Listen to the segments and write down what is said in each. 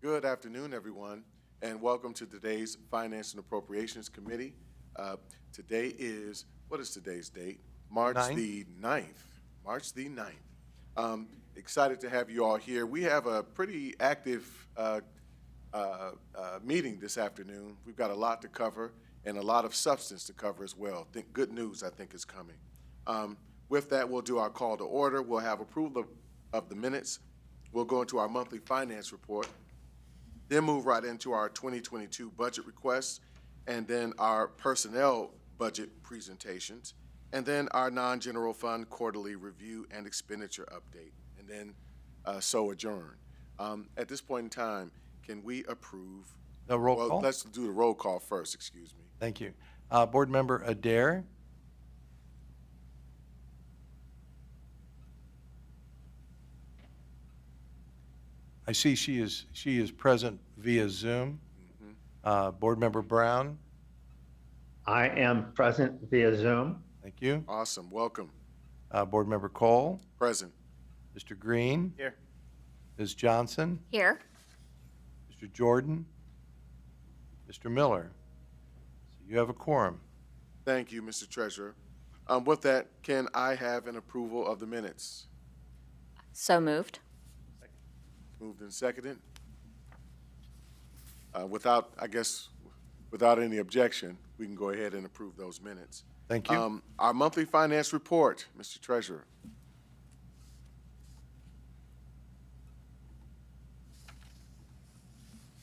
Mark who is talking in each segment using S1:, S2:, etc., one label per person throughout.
S1: Good afternoon, everyone, and welcome to today's Finance and Appropriations Committee. Today is, what is today's date? March the 9th. March the 9th. Excited to have you all here. We have a pretty active meeting this afternoon. We've got a lot to cover and a lot of substance to cover as well. Good news, I think, is coming. With that, we'll do our call to order. We'll have approval of the minutes. We'll go into our monthly finance report, then move right into our 2022 budget requests, and then our personnel budget presentations, and then our non-general fund quarterly review and expenditure update, and then so adjourn. At this point in time, can we approve?
S2: The roll call?
S1: Let's do the roll call first, excuse me.
S2: Thank you. Board Member Adair. I see she is present via Zoom. Board Member Brown.
S3: I am present via Zoom.
S2: Thank you.
S1: Awesome, welcome.
S2: Board Member Cole.
S1: Present.
S2: Mr. Green.
S1: Here.
S2: Ms. Johnson.
S4: Here.
S2: Mr. Jordan. Mr. Miller. So you have a quorum.
S1: Thank you, Mr. Treasurer. With that, can I have an approval of the minutes?
S4: So moved.
S1: Moved and seconded. Without any objection, we can go ahead and approve those minutes.
S2: Thank you.
S1: Our monthly finance report, Mr. Treasurer.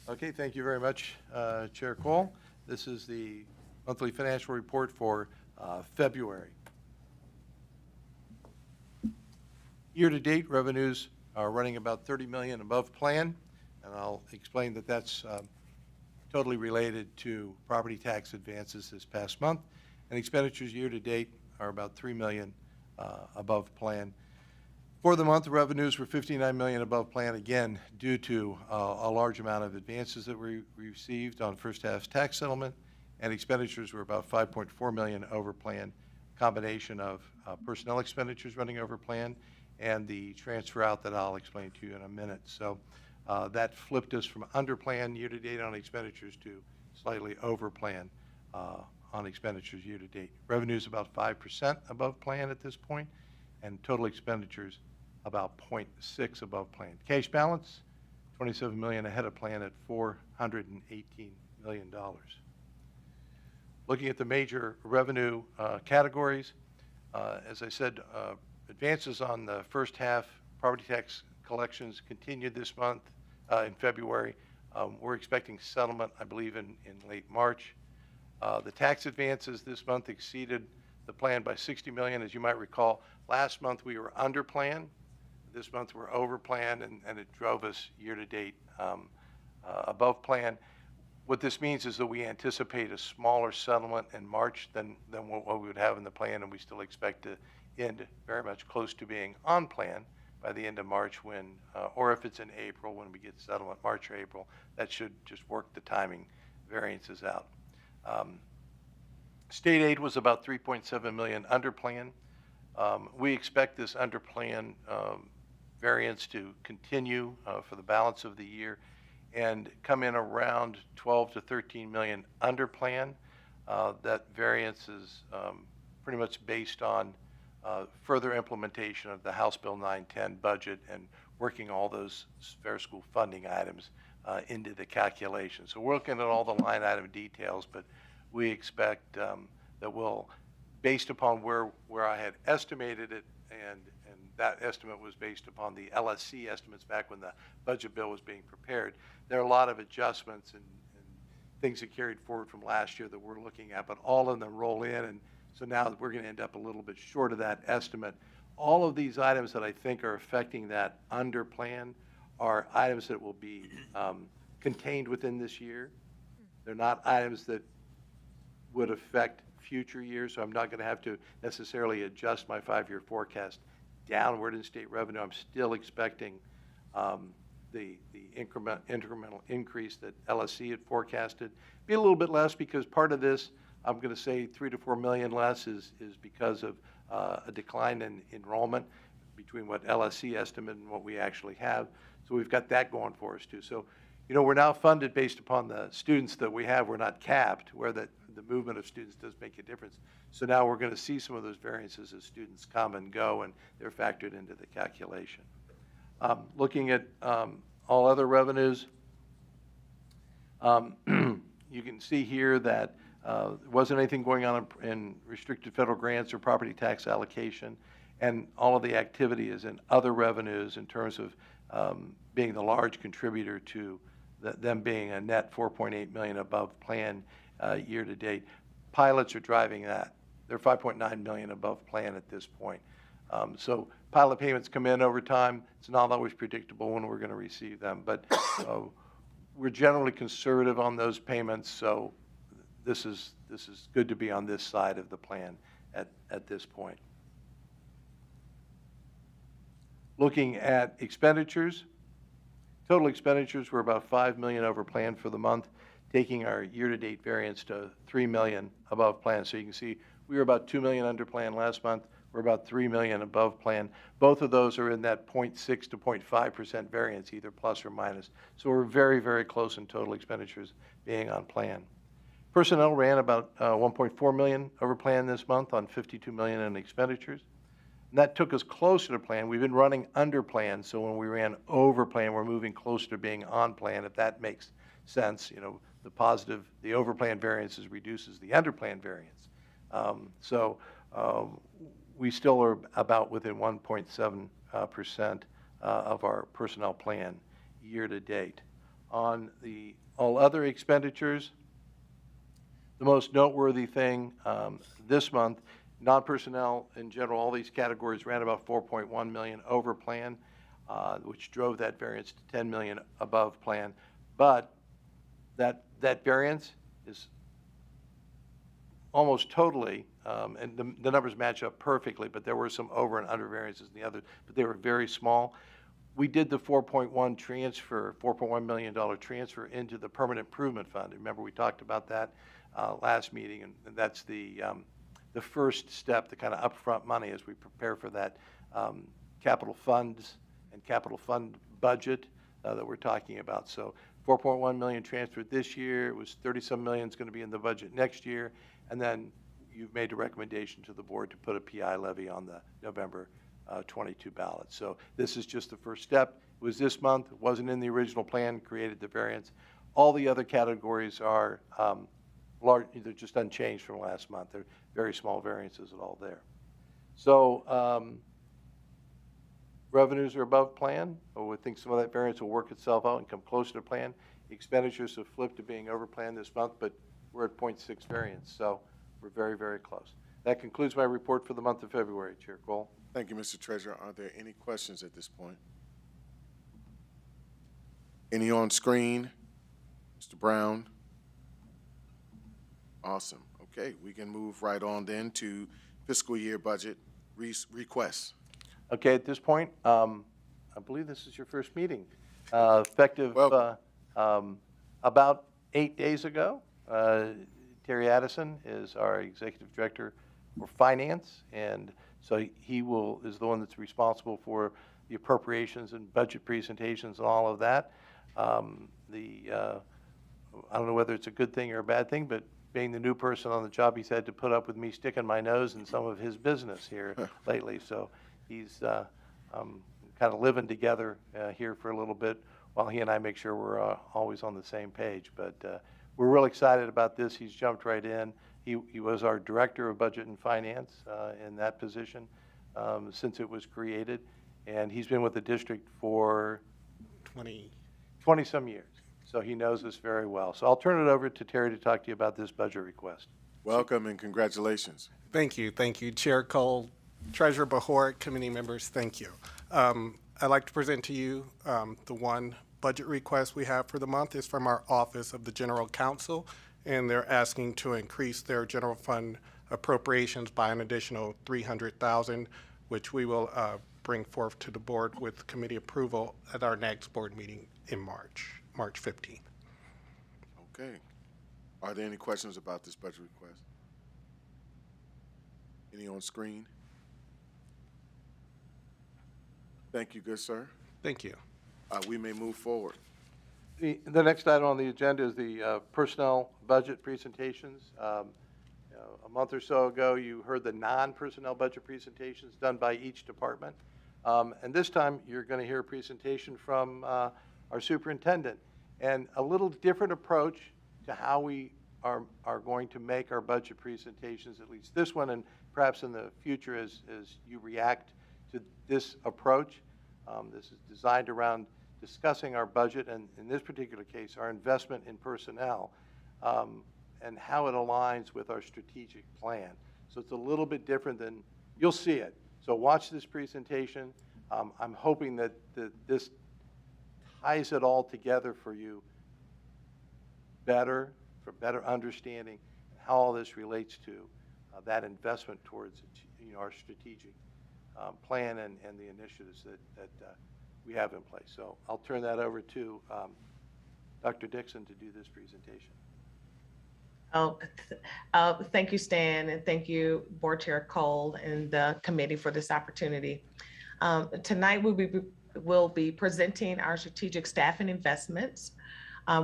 S2: Okay, thank you very much, Chair Cole. This is the monthly financial report for February. Year-to-date revenues are running about $30 million above plan, and I'll explain that that's totally related to property tax advances this past month, and expenditures year-to-date are about $3 million above plan. For the month, revenues were $59 million above plan, again, due to a large amount of advances that we received on first half's tax settlement, and expenditures were about $5.4 million over plan, combination of personnel expenditures running over plan and the transfer out that I'll explain to you in a minute. So that flipped us from under plan year-to-date on expenditures to slightly over plan on expenditures year-to-date. Revenues about 5% above plan at this point, and total expenditures about 0.6 above plan. Cash balance, $27 million ahead of plan at $418 million. Looking at the major revenue categories, as I said, advances on the first half property tax collections continued this month in February. We're expecting settlement, I believe, in late March. The tax advances this month exceeded the plan by $60 million. As you might recall, last month we were under plan. This month we're over plan, and it drove us year-to-date above plan. What this means is that we anticipate a smaller settlement in March than what we would have in the plan, and we still expect to end very much close to being on plan by the end of March when, or if it's in April when we get settlement, March or April, that should just work the timing variances out. State aid was about $3.7 million under plan. We expect this under plan variance to continue for the balance of the year and come in around 12 to 13 million under plan. That variance is pretty much based on further implementation of the House Bill 910 budget and working all those fair school funding items into the calculation. So we're looking at all the line item details, but we expect that we'll, based upon where I had estimated it, and that estimate was based upon the LSC estimates back when the budget bill was being prepared. There are a lot of adjustments and things that carried forward from last year that we're looking at, but all of them roll in, and so now we're going to end up a little bit short of that estimate. All of these items that I think are affecting that under plan are items that will be contained within this year. They're not items that would affect future years, so I'm not going to have to necessarily adjust my 5-year forecast downward in state revenue. I'm still expecting the incremental increase that LSC had forecasted. Be a little bit less because part of this, I'm going to say 3 to 4 million less is because of a decline in enrollment between what LSC estimated and what we actually have. So we've got that going for us too. So, you know, we're now funded based upon the students that we have. We're not capped, where the movement of students does make a difference. So now we're going to see some of those variances as students come and go, and they're factored into the calculation. Looking at all other revenues, you can see here that there wasn't anything going on in restricted federal grants or property tax allocation, and all of the activity is in other revenues in terms of being the large contributor to them being a net 4.8 million above plan year to date. Pilots are driving that. They're 5.9 million above plan at this point. So pilot payments come in over time. It's not always predictable when we're going to receive them, but we're generally conservative on those payments. So this is good to be on this side of the plan at this point. Looking at expenditures, total expenditures were about 5 million over plan for the month, taking our year-to-date variance to 3 million above plan. So you can see we were about 2 million under plan last month. We're about 3 million above plan. Both of those are in that 0.6 to 0.5% variance, either plus or minus. So we're very, very close in total expenditures being on plan. Personnel ran about 1.4 million over plan this month on 52 million in expenditures. And that took us closer to plan. We've been running under plan, so when we ran over plan, we're moving closer to being on plan, if that makes sense. You know, the over plan variances reduces the under plan variance. We still are about within 1.7% of our personnel plan year to date. On the all other expenditures, the most noteworthy thing this month, non-personnel in general, all these categories ran about 4.1 million over plan, which drove that variance to 10 million above plan. But that variance is almost totally, and the numbers match up perfectly, but there were some over and under variances in the others, but they were very small. We did the 4.1 transfer, $4.1 million transfer into the permanent improvement fund. Remember, we talked about that last meeting, and that's the first step, the kind of upfront money as we prepare for that capital funds and capital fund budget that we're talking about. So 4.1 million transferred this year. It was 30-some million is going to be in the budget next year. And then you've made a recommendation to the board to put a PI levy on the November 22 ballot. So this is just the first step. It was this month. It wasn't in the original plan, created the variance. All the other categories are large, they're just unchanged from last month. They're very small variances at all there. So revenues are above plan. We think some of that variance will work itself out and come closer to plan. Expenditures have flipped to being over plan this month, but we're at 0.6 variance, so we're very, very close. That concludes my report for the month of February, Chair Cole.
S1: Thank you, Mr. Treasurer. Are there any questions at this point? Any on screen? Mr. Brown? Awesome. Okay, we can move right on then to fiscal year budget requests.
S2: Okay, at this point, I believe this is your first meeting. Effective about 8 days ago, Terry Addison is our Executive Director for Finance, and so he is the one that's responsible for the appropriations and budget presentations and all of that. I don't know whether it's a good thing or a bad thing, but being the new person on the job, he's had to put up with me sticking my nose in some of his business here lately. So he's kind of living together here for a little bit while he and I make sure we're always on the same page. But we're real excited about this. He's jumped right in. He was our Director of Budget and Finance in that position since it was created. And he's been with the district for 20-some years. so he knows us very well. So I'll turn it over to Terry to talk to you about this budget request.
S1: Welcome and congratulations.
S5: Thank you. Thank you, Chair Cole, Treasurer Bahor, committee members, thank you. I'd like to present to you the one budget request we have for the month is from our Office of the General Counsel, and they're asking to increase their general fund appropriations by an additional $300,000, which we will bring forth to the board with committee approval at our next board meeting in March 15th.
S1: Okay. Are there any questions about this budget request? Any on screen? Thank you, good sir.
S5: Thank you.
S1: We may move forward.
S2: The next item on the agenda is the personnel budget presentations. A month or so ago, you heard the non-personnel budget presentations done by each department. And this time, you're going to hear a presentation from our superintendent, and a little different approach to how we are going to make our budget presentations, at least this one, and perhaps in the future as you react to this approach. This is designed around discussing our budget, and in this particular case, our investment in personnel, and how it aligns with our strategic plan. So it's a little bit different than, you'll see it. So watch this presentation. I'm hoping that this ties it all together for you better, for better understanding how all this relates to that investment towards our strategic plan and the initiatives that we have in place. So I'll turn that over to Dr. Dixon to do this presentation.
S6: Thank you, Stan, and thank you, Board Chair Cole and the committee for this opportunity. Tonight, we'll be presenting our strategic staffing investments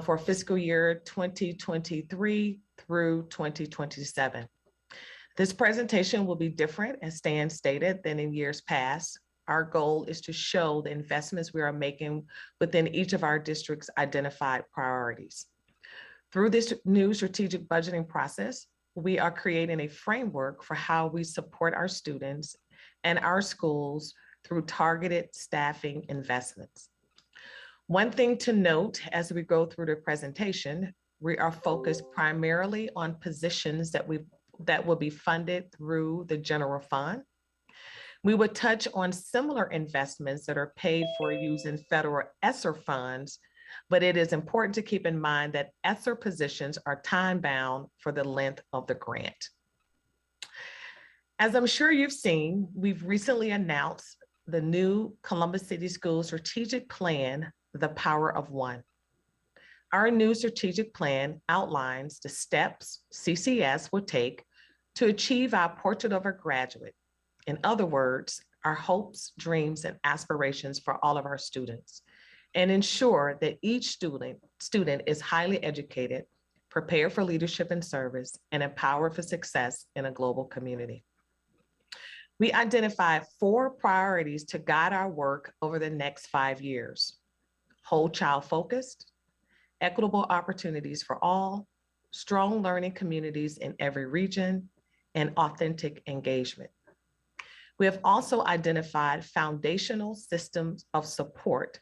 S6: for fiscal year 2023 through 2027. This presentation will be different, as Stan stated, than in years past. Our goal is to show the investments we are making within each of our district's identified priorities. Through this new strategic budgeting process, we are creating a framework for how we support our students and our schools through targeted staffing investments. One thing to note as we go through the presentation, we are focused primarily on positions that will be funded through the general fund. We would touch on similar investments that are paid for using federal ESSER funds, but it is important to keep in mind that ESSER positions are time-bound for the length of the grant. As I'm sure you've seen, we've recently announced the new Columbus City Schools strategic plan, The Power of One. Our new strategic plan outlines the steps CCS will take to achieve our portrait of a graduate. In other words, our hopes, dreams, and aspirations for all of our students, and ensure that each student is highly educated, prepared for leadership and service, and empowered for success in a global community. We identified 4 priorities to guide our work over the next 5 years: whole child focused, equitable opportunities for all, strong learning communities in every region, and authentic engagement. We have also identified foundational systems of support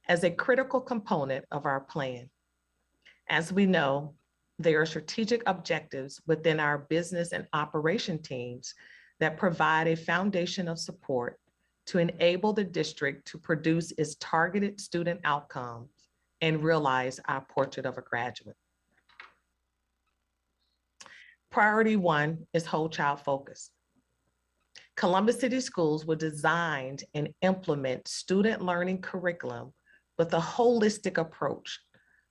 S6: as a critical component of our plan. As we know, there are strategic objectives within our business and operation teams that provide a foundation of support to enable the district to produce its targeted student outcomes and realize our portrait of a graduate. Priority 1 is whole child focus. Columbus City Schools will design and implement student learning curriculum with a holistic approach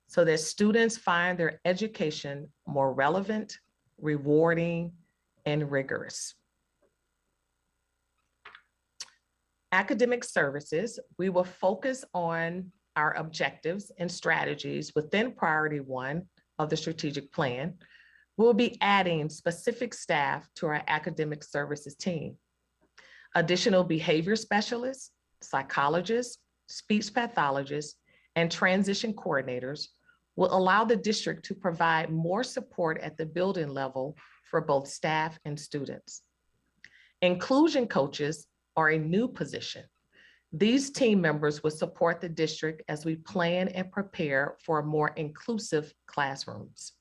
S6: so that students find their education more relevant, rewarding, and rigorous. Academic services, we will focus on our objectives and strategies within priority 1 of the strategic plan. We'll be adding specific staff to our academic services team. Additional behavior specialists, psychologists, speech pathologists, and transition coordinators will allow the district to provide more support at the building level for both staff and students. Inclusion coaches are a new position. These team members will support the district as we plan and prepare for more inclusive classrooms.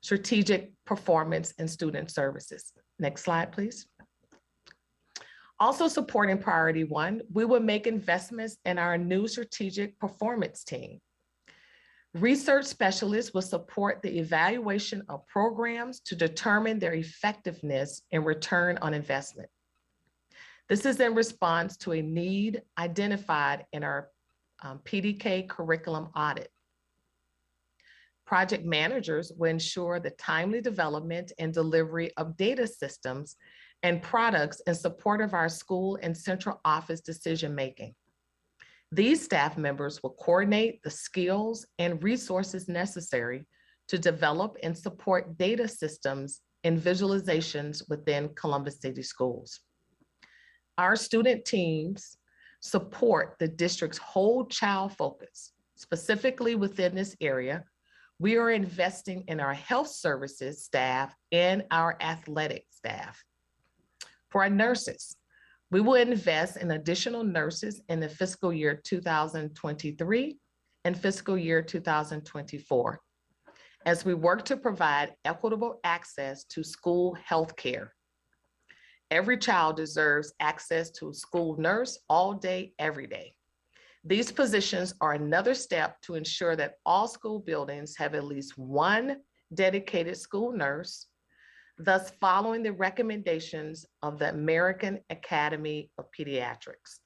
S6: Strategic performance and student services. Next slide, please. Also supporting priority one, we will make investments in our new strategic performance team. Research specialists will support the evaluation of programs to determine their effectiveness and return on investment. This is in response to a need identified in our PDK curriculum audit. Project managers will ensure the timely development and delivery of data systems and products in support of our school and central office decision-making. These staff members will coordinate the skills and resources necessary to develop and support data systems and visualizations within Columbus City Schools. Our student teams support the district's whole child focus. Specifically within this area, we are investing in our health services staff and our athletic staff. For our nurses, we will invest in additional nurses in the fiscal year 2023 and fiscal year 2024 as we work to provide equitable access to school health care. Every child deserves access to a school nurse all day, every day. These positions are another step to ensure that all school buildings have at least one dedicated school nurse, thus following the recommendations of the American Academy of Pediatrics.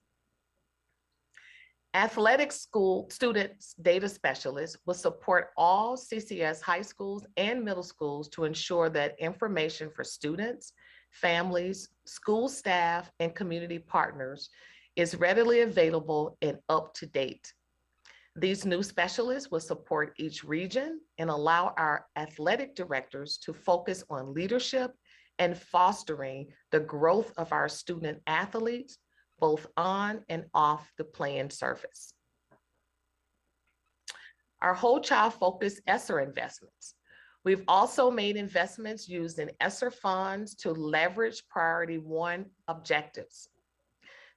S6: Athletic school students data specialists will support all CCS high schools and middle schools to ensure that information for students, families, school staff, and community partners is readily available and up to date. These new specialists will support each region and allow our athletic directors to focus on leadership and fostering the growth of our student athletes, both on and off the playing surface. Our whole child focused ESSER investments. We've also made investments using ESSER funds to leverage priority one objectives.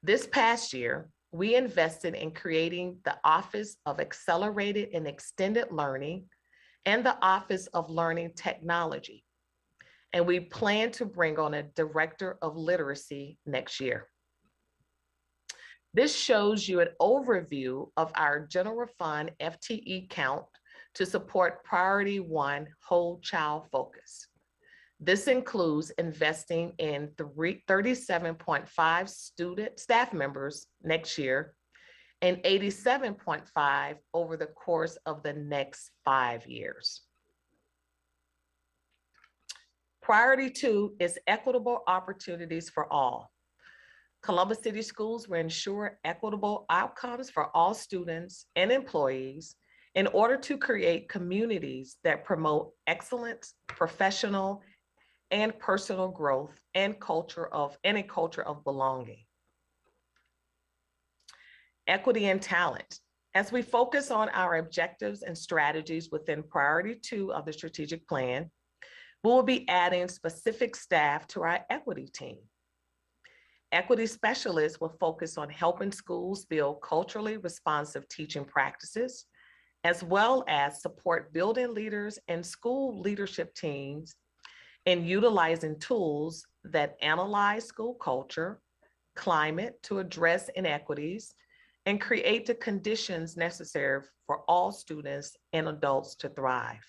S6: This past year, we invested in creating the Office of Accelerated and Extended Learning and the Office of Learning Technology. And we plan to bring on a Director of Literacy next year. This shows you an overview of our general fund FTE count to support priority one whole child focus. This includes investing in 37.5 staff members next year and 87.5 over the course of the next 5 years. Priority two is equitable opportunities for all. Columbus City Schools will ensure equitable outcomes for all students and employees in order to create communities that promote excellence, professional, and personal growth and a culture of belonging. Equity and talent. As we focus on our objectives and strategies within priority two of the strategic plan, we will be adding specific staff to our equity team. Equity specialists will focus on helping schools build culturally responsive teaching practices, as well as support building leaders and school leadership teams in utilizing tools that analyze school culture, climate to address inequities, and create the conditions necessary for all students and adults to thrive.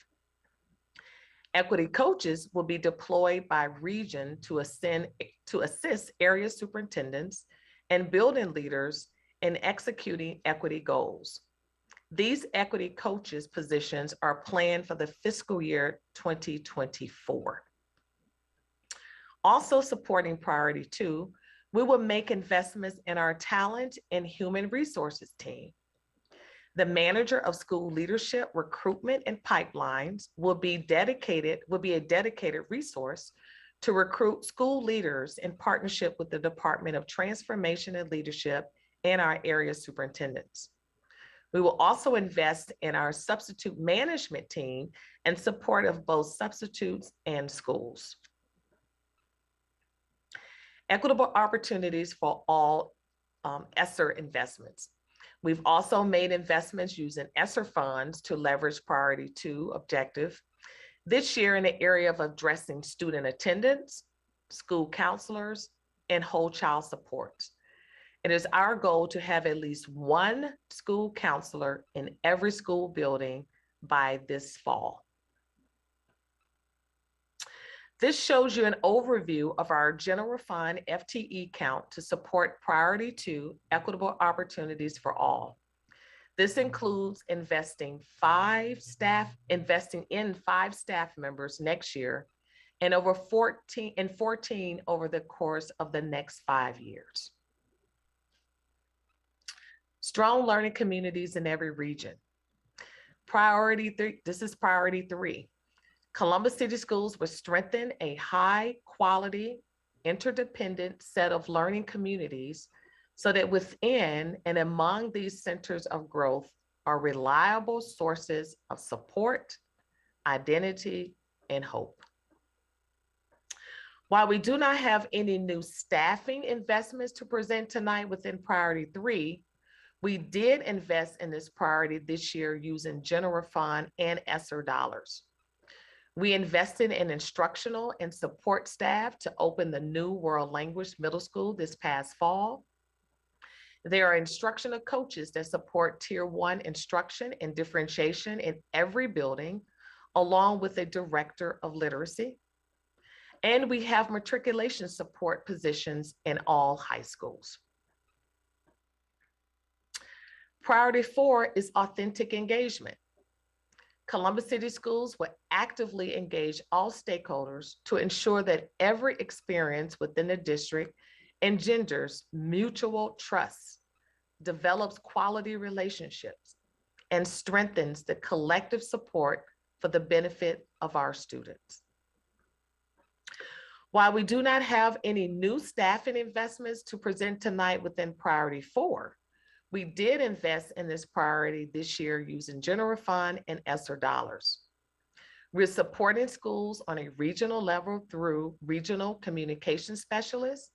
S6: Equity coaches will be deployed by region to assist area superintendents and building leaders in executing equity goals. These equity coaches positions are planned for the fiscal year 2024. Also supporting priority two, we will make investments in our talent and human resources team. The manager of school leadership, recruitment, and pipelines will be a dedicated resource to recruit school leaders in partnership with the Department of Transformation and Leadership and our area superintendents. We will also invest in our substitute management team in support of both substitutes and schools. equitable opportunities for all ESSER investments. We've also made investments using ESSER funds to leverage priority 2 objective this year in the area of addressing student attendance, school counselors, and whole child supports. It is our goal to have at least one school counselor in every school building by this fall. This shows you an overview of our general fund FTE count to support priority 2 equitable opportunities for all. This includes investing in 5 staff members next year and over 14 over the course of the next 5 years. Strong learning communities in every region. Priority 3, this is priority 3. Columbus City Schools will strengthen a high quality, interdependent set of learning communities so that within and among these centers of growth are reliable sources of support, identity, and hope. While we do not have any new staffing investments to present tonight within priority 3, we did invest in this priority this year using general fund and ESSER dollars. We invested in instructional and support staff to open the new World Language Middle School this past fall. There are instructional coaches that support Tier 1 instruction and differentiation in every building, along with a director of literacy. And we have matriculation support positions in all high schools. Priority 4 is authentic engagement. Columbus City Schools will actively engage all stakeholders to ensure that every experience within the district engenders mutual trust, develops quality relationships, and strengthens the collective support for the benefit of our students. While we do not have any new staffing investments to present tonight within priority 4, we did invest in this priority this year using general fund and ESSER dollars. We're supporting schools on a regional level through regional communication specialists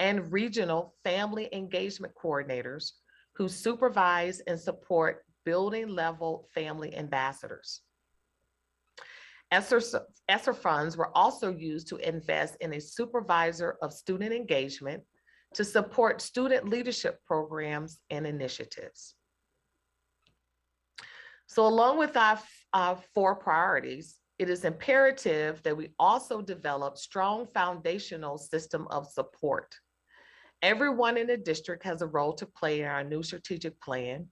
S6: and regional family engagement coordinators who supervise and support building level family ambassadors. ESSER funds were also used to invest in a supervisor of student engagement to support student leadership programs and initiatives. So along with our 4 priorities, it is imperative that we also develop strong foundational system of support. Everyone in the district has a role to play in our new strategic plan.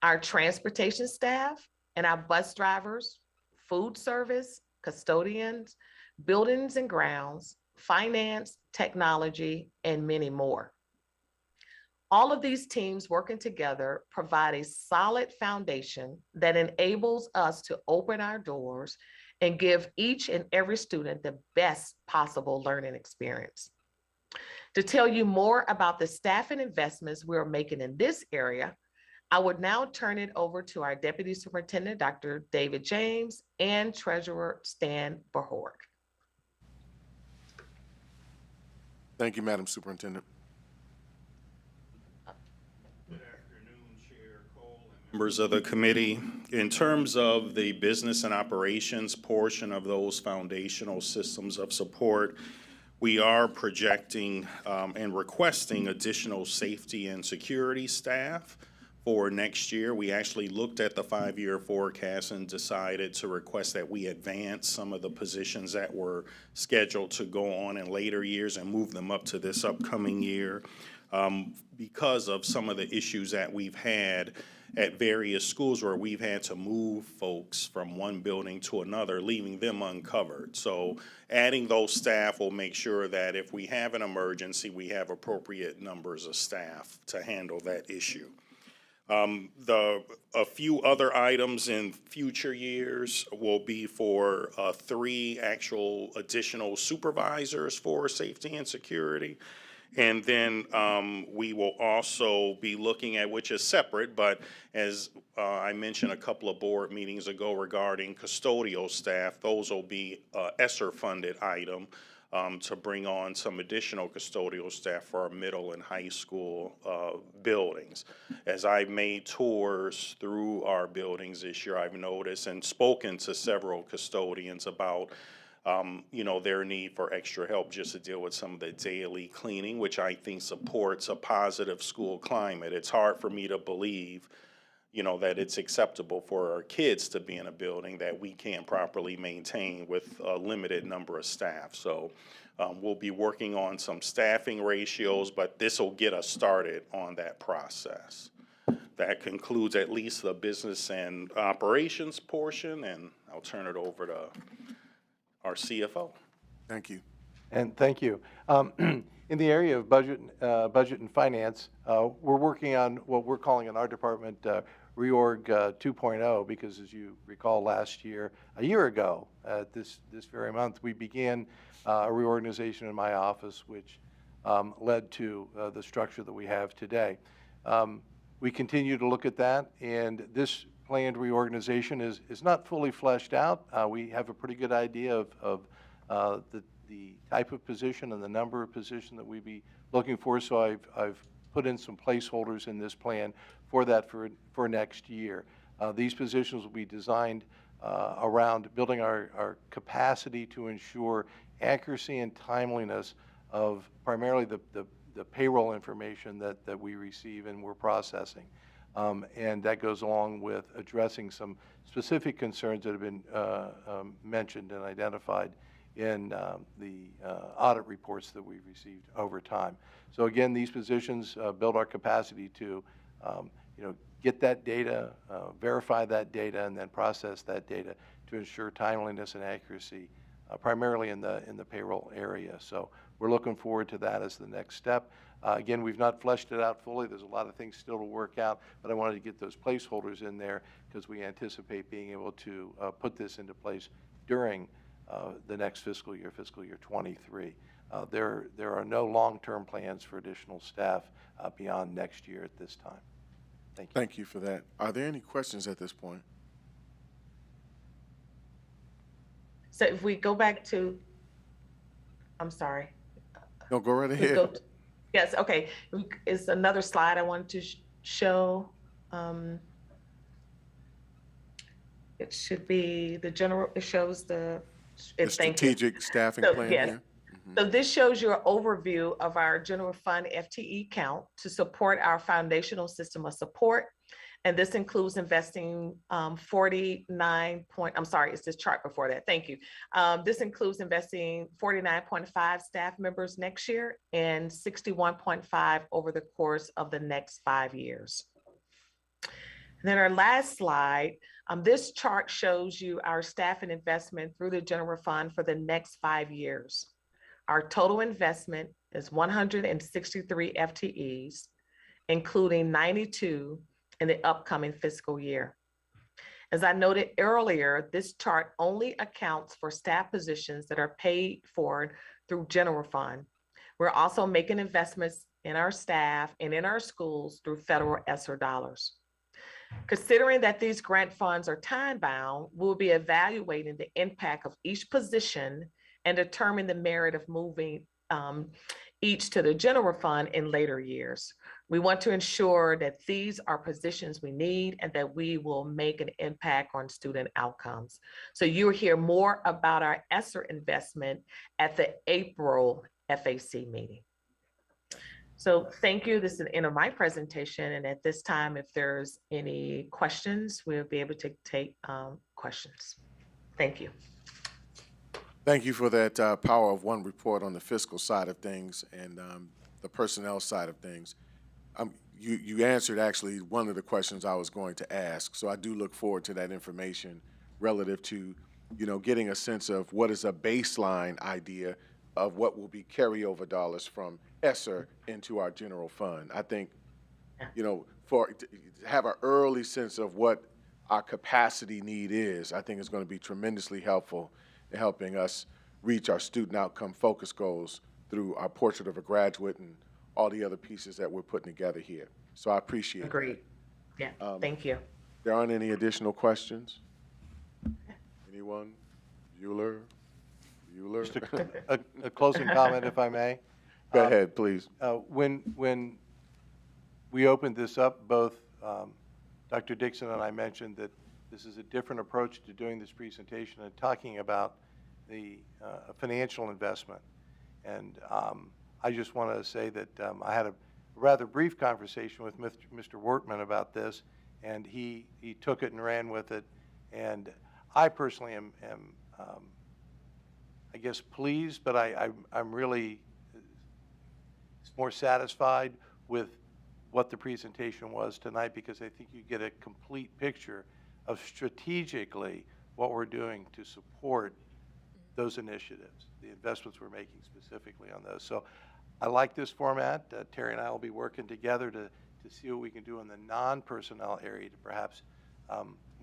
S6: Our transportation staff and our bus drivers, food service, custodians, buildings and grounds, finance, technology, and many more. All of these teams working together provide a solid foundation that enables us to open our doors and give each and every student the best possible learning experience. To tell you more about the staff and investments we're making in this area, I would now turn it over to our Deputy Superintendent, Dr. David James, and Treasurer Stan Bajork.
S1: Thank you, Madam Superintendent.
S7: Good afternoon, Chair Cole and members of the committee. In terms of the business and operations portion of those foundational systems of support, we are projecting and requesting additional safety and security staff for next year. We actually looked at the 5-year forecast and decided to request that we advance some of the positions that were scheduled to go on in later years and move them up to this upcoming year because of some of the issues that we've had at various schools where we've had to move folks from one building to another, leaving them uncovered. So adding those staff will make sure that if we have an emergency, we have appropriate numbers of staff to handle that issue. A few other items in future years will be for 3 actual additional supervisors for safety and security. And then we will also be looking at, which is separate, but as I mentioned a couple of board meetings ago regarding custodial staff, those will be ESSER funded item to bring on some additional custodial staff for our middle and high school buildings. As I've made tours through our buildings this year, I've noticed and spoken to several custodians about their need for extra help just to deal with some of the daily cleaning, which I think supports a positive school climate. It's hard for me to believe, that it's acceptable for our kids to be in a building that we can't properly maintain with a limited number of staff. So we'll be working on some staffing ratios, but this will get us started on that process. That concludes at least the business and operations portion, and I'll turn it over to our CFO.
S1: Thank you.
S2: And thank you. In the area of budget and finance, we're working on what we're calling in our department Reorg 2.0, because as you recall last year, a year ago, this very month, we began a reorganization in my office, which led to the structure that we have today. We continue to look at that, and this planned reorganization is not fully fleshed out. We have a pretty good idea of the type of position and the number of position that we'd be looking for, so I've put in some placeholders in this plan for that for next year. These positions will be designed around building our capacity to ensure accuracy and timeliness of primarily the payroll information that we receive and we're processing. And that goes along with addressing some specific concerns that have been mentioned and identified in the audit reports that we've received over time. So again, these positions build our capacity to get that data, verify that data, and then process that data to ensure timeliness and accuracy, primarily in the payroll area. So we're looking forward to that as the next step. Again, we've not fleshed it out fully. There's a lot of things still to work out, but I wanted to get those placeholders in there because we anticipate being able to put this into place during the next fiscal year 23. There are no long-term plans for additional staff beyond next year at this time. Thank you.
S1: Thank you for that. Are there any questions at this point?
S6: So if we go back to, I'm sorry.
S1: No, go right
S6: We
S1: ahead.
S6: go to- Yes, okay. It's another slide I wanted to show. It should be the general, it shows the,
S1: The
S6: thank you.
S1: strategic staffing
S6: So,
S1: plan
S6: yes.
S1: here.
S6: So this shows you an overview of our general fund FTE count to support our foundational system of support. And this includes investing 49 point, I'm sorry, it's this chart before that, thank you. This includes investing 49.5 staff members next year and 61.5 over the course of the next 5 years. And then our last slide, this chart shows you our staff and investment through the general fund for the next 5 years. Our total investment is 163 FTEs, including 92 in the upcoming fiscal year. As I noted earlier, this chart only accounts for staff positions that are paid for through general fund. We're also making investments in our staff and in our schools through federal ESSER dollars. Considering that these grant funds are time-bound, we'll be evaluating the impact of each position and determine the merit of moving each to the general fund in later years. We want to ensure that these are positions we need and that we will make an impact on student outcomes. So you'll hear more about our ESSER investment at the April FAC meeting. So thank you. This is the end of my presentation. And at this time, if there's any questions, we'll be able to take questions. Thank you.
S1: Thank you for that Power of One report on the fiscal side of things and the personnel side of things. You answered actually one of the questions I was going to ask, so I do look forward to that information relative to, getting a sense of what is a baseline idea of what will be carryover dollars from ESSER into our general fund. I think, to have an early sense of what our capacity need is, I think is going to be tremendously helpful in helping us reach our student outcome focus goals through our portrait of a graduate and all the other pieces that we're putting together here. So I appreciate it.
S6: Agreed. Yeah, thank you.
S1: There aren't any additional questions? Anyone? Bueller? Bueller.
S2: Just a closing comment, if I may.
S1: Go ahead, please.
S2: When we opened this up, both Dr. Dixon and I mentioned that this is a different approach to doing this presentation and talking about the financial investment. And I just want to say that I had a rather brief conversation with Mr. Wortman about this, and he took it and ran with it. And I personally am I guess, pleased, but I'm really more satisfied with what the presentation was tonight, because I think you get a complete picture of strategically what we're doing to support those initiatives, the investments we're making specifically on those. So I like this format. Terry and I will be working together to see what we can do in the non-personnel area to perhaps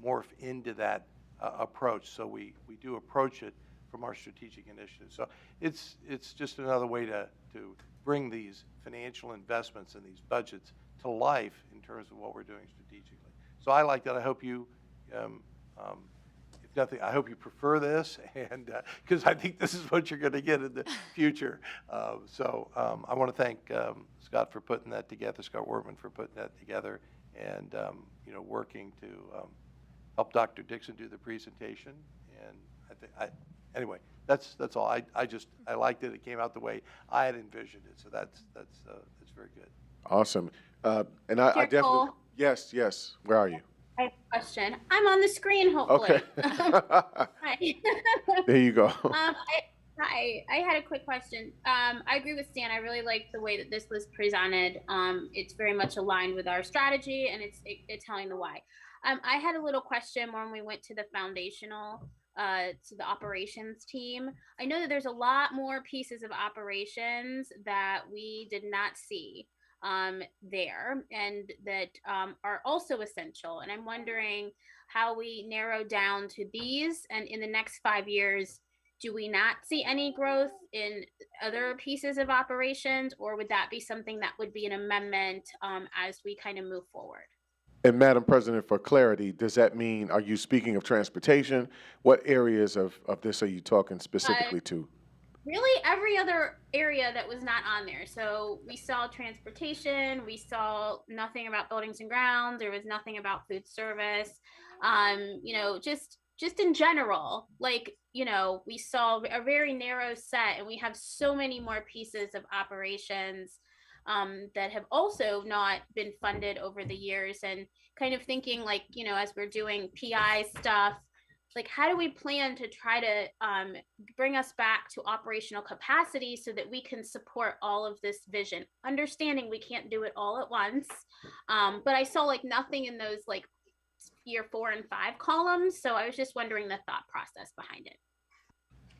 S2: morph into that approach, so we do approach it from our strategic initiatives. So it's just another way to bring these financial investments and these budgets to life in terms of what we're doing strategically. So I like that. I hope you, if nothing, I hope you prefer this, and because I think this is what you're going to get in the future. So I want to thank Scott for putting that together, Scott Wortman for putting that together, and you know, working to help Dr. Dixon do the presentation. And anyway, that's all. I liked it. It came out the way I had envisioned it. So that's very good.
S1: Awesome. And I definitely,
S8: Cole.
S1: yes. Where are you?
S8: I have a question. I'm on the screen, hopefully.
S1: Okay.
S8: Hi.
S1: There you go.
S8: Hi. I had a quick question. I agree with Stan. I really like the way that this was presented. It's very much aligned with our strategy, and it's telling the why. I had a little question when we went to the foundational, to the operations team. I know that there's a lot more pieces of operations that we did not see there, and that are also essential. And I'm wondering how we narrow down to these, and in the next 5 years, do we not see any growth in other pieces of operations, or would that be something that would be an amendment as we kind of move forward?
S1: And Madam President, for clarity, does that mean, are you speaking of transportation? What areas of this are you talking specifically to?
S8: Really every other area that was not on there. So we saw transportation, we saw nothing about buildings and grounds, there was nothing about food service. You know, just in general, like, you know, we saw a very narrow set, and we have so many more pieces of operations that have also not been funded over the years. And kind of thinking, like, you know, as we're doing PI stuff, like, how do we plan to try to bring us back to operational capacity so that we can support all of this vision, understanding we can't do it all at once. But I saw like nothing in those like year 4 and 5 columns. So I was just wondering the thought process behind it.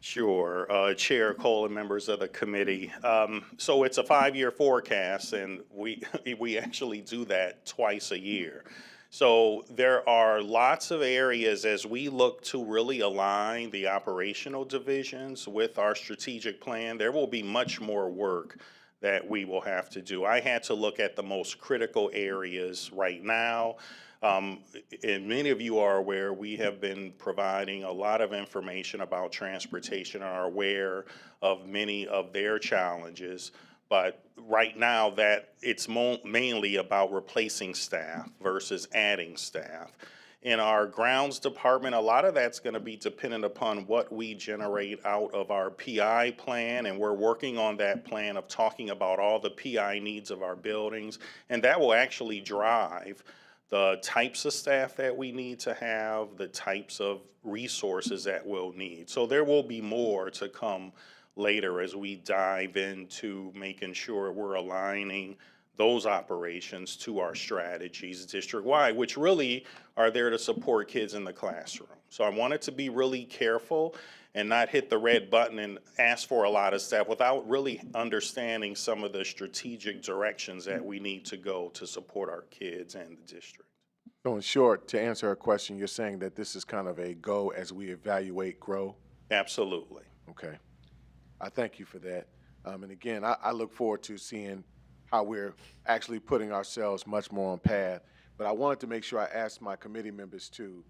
S7: Sure, Chair Cole and members of the committee. So it's a 5-year forecast, and we actually do that twice a year. So there are lots of areas as we look to really align the operational divisions with our strategic plan. There will be much more work that we will have to do. I had to look at the most critical areas right now. And many of you are aware, we have been providing a lot of information about transportation and are aware of many of their challenges. But right now, that it's mainly about replacing staff versus adding staff. In our grounds department, a lot of that's going to be dependent upon what we generate out of our PI plan, and we're working on that plan of talking about all the PI needs of our buildings, and that will actually drive the types of staff that we need to have, the types of resources that we'll need. So there will be more to come later as we dive into making sure we're aligning those operations to our strategies district-wide, which really are there to support kids in the classroom. So I wanted to be really careful and not hit the red button and ask for a lot of staff without really understanding some of the strategic directions that we need to go to support our kids and the district.
S1: So in short, to answer her question, you're saying that this is kind of a go as we evaluate, grow?
S7: Absolutely.
S1: Okay. I thank you for that. And again, I look forward to seeing how we're actually putting ourselves much more on path. But I wanted to make sure I asked my committee members too,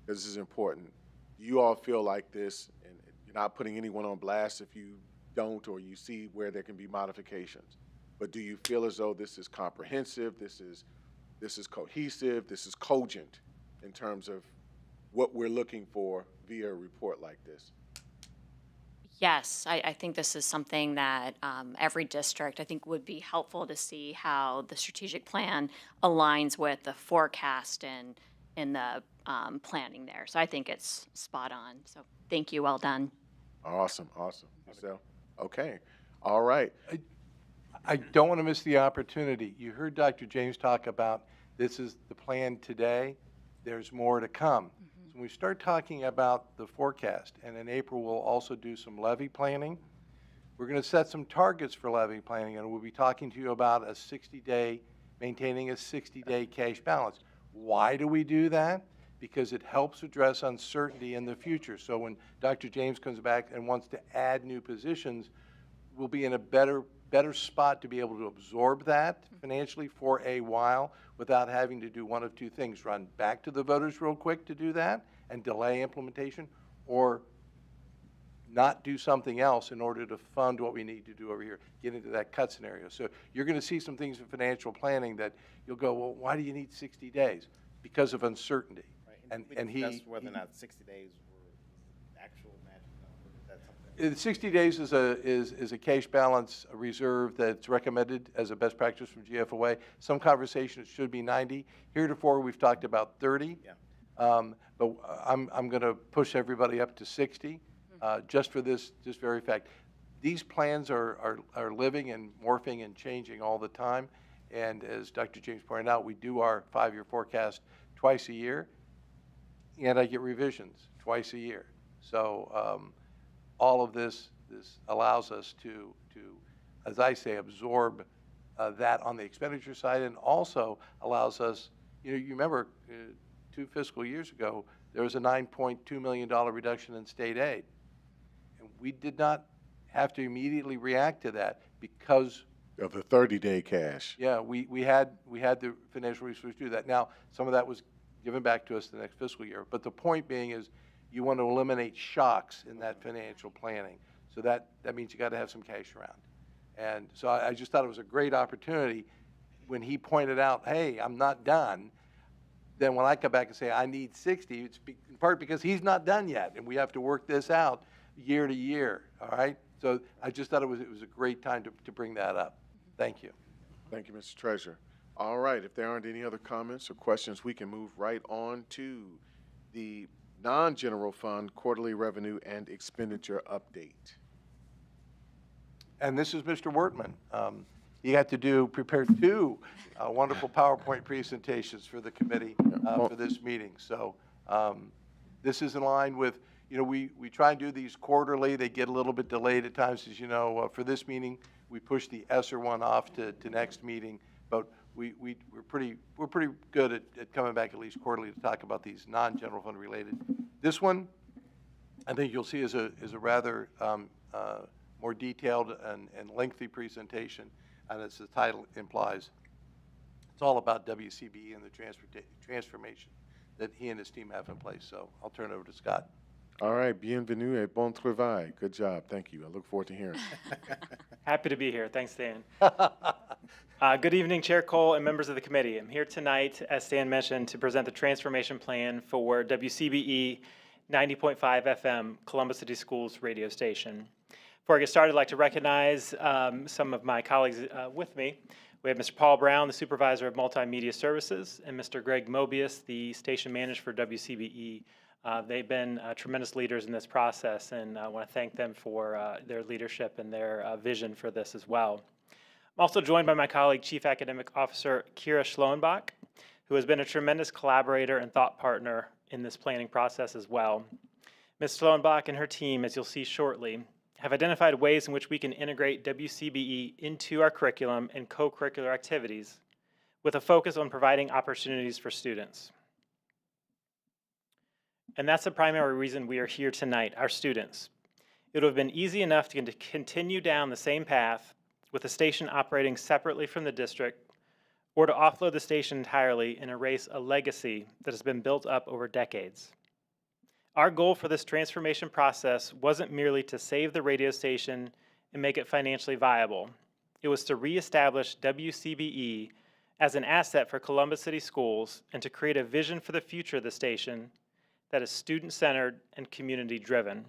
S1: because this is important. Do you all feel like this, and you're not putting anyone on blast if you don't or you see where there can be modifications. But do you feel as though this is comprehensive, this is cohesive, this is cogent in terms of what we're looking for via a report like this?
S4: Yes, I think this is something that every district, I think, would be helpful to see how the strategic plan aligns with the forecast and in the planning there. So I think it's spot on. So thank you. Well done.
S1: Awesome, awesome. Giselle? Okay, all right.
S2: I don't want to miss the opportunity. You heard Dr. James talk about this is the plan today. There's more to come. So when we start talking about the forecast, and in April we'll also do some levy planning, we're going to set some targets for levy planning, and we'll be talking to you about a 60-day, maintaining a 60-day cash balance. Why do we do that? Because it helps address uncertainty in the future. So when Dr. James comes back and wants to add new positions, we'll be in a better spot to be able to absorb that financially for a while without having to do one of two things: run back to the voters real quick to do that and delay implementation, or not do something else in order to fund what we need to do over here, get into that cut scenario. So you're going to see some things in financial planning that you'll go, well, why do you need 60 days? Because of uncertainty.
S9: Right.
S2: And he,
S9: that's whether or not 60 days were actual magic number. Is that something?
S2: 60 days is a cash balance reserve that's recommended as a best practice from GFOA. Some conversations should be 90. Heretofore, we've talked about 30.
S9: Yeah.
S2: But I'm going to push everybody up to 60 just for this very fact. These plans are living and morphing and changing all the time. And as Dr. James pointed out, we do our 5-year forecast twice a year, and I get revisions twice a year. So all of this allows us to, as I say, absorb that on the expenditure side, and also allows us, you remember 2 fiscal years ago, there was a $9.2 million reduction in state aid. And we did not have to immediately react to that because
S1: Of the 30-day cash.
S2: yeah, we had the financial resources to do that. Now, some of that was given back to us the next fiscal year. But the point being is you want to eliminate shocks in that financial planning. So that means you got to have some cash around. And so I just thought it was a great opportunity when he pointed out, hey, I'm not done. Then when I come back and say I need 60, it's in part because he's not done yet, and we have to work this out year to year, all right? So I just thought it was a great time to bring that up. Thank you.
S1: Thank you, Mr. Treasurer. All right, if there aren't any other comments or questions, we can move right on to the non-general fund quarterly revenue and expenditure update.
S2: And this is Mr. Wortman. He had to prepare 2 wonderful PowerPoint presentations for the committee for this meeting. So this is in line with, we try and do these quarterly. They get a little bit delayed at times, as you know. For this meeting, we pushed the ESSER one off to next meeting, but we're pretty good at coming back at least quarterly to talk about these non-general fund related. This one, I think you'll see is a rather more detailed and lengthy presentation, and as the title implies, it's all about WCBE and the transformation that he and his team have in place. So I'll turn it over to Scott.
S1: All right, bienvenue et bon travail. Good job, thank you. I look forward to hearing.
S10: Happy to be here. Thanks, Stan. Good evening, Chair Cole and members of the committee. I'm here tonight, as Stan mentioned, to present the transformation plan for WCBE 90.5 FM, Columbus City Schools radio station. Before I get started, I'd like to recognize some of my colleagues with me. We have Mr. Paul Brown, the Supervisor of Multimedia Services, and Mr. Greg Mobius, the Station Manager for WCBE. They've been tremendous leaders in this process, and I want to thank them for their leadership and their vision for this as well. I'm also joined by my colleague, Chief Academic Officer Kira Schloenbach, who has been a tremendous collaborator and thought partner in this planning process as well. Ms. Schloenbach and her team, as you'll see shortly, have identified ways in which we can integrate WCBE into our curriculum and co-curricular activities with a focus on providing opportunities for students. And that's the primary reason we are here tonight, our students. It would have been easy enough to continue down the same path with the station operating separately from the district, or to offload the station entirely and erase a legacy that has been built up over decades. Our goal for this transformation process wasn't merely to save the radio station and make it financially viable. It was to reestablish WCBE as an asset for Columbus City Schools and to create a vision for the future of the station that is student-centered and community-driven.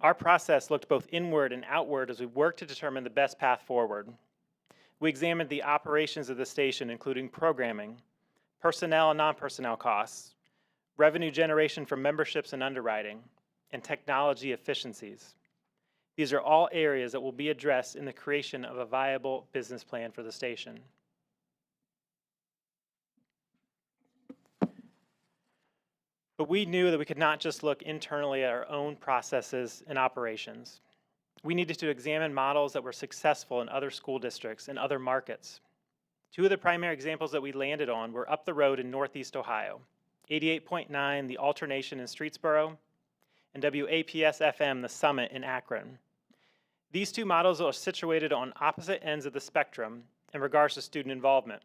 S10: Our process looked both inward and outward as we worked to determine the best path forward. We examined the operations of the station, including programming, personnel and non-personnel costs, revenue generation from memberships and underwriting, and technology efficiencies. These are all areas that will be addressed in the creation of a viable business plan for the station. But we knew that we could not just look internally at our own processes and operations. We needed to examine models that were successful in other school districts and other markets. Two of the primary examples that we landed on were up the road in Northeast Ohio, 88.9, the Alternation in Streetsboro, and WAPS-FM, the Summit in Akron. These two models are situated on opposite ends of the spectrum in regards to student involvement.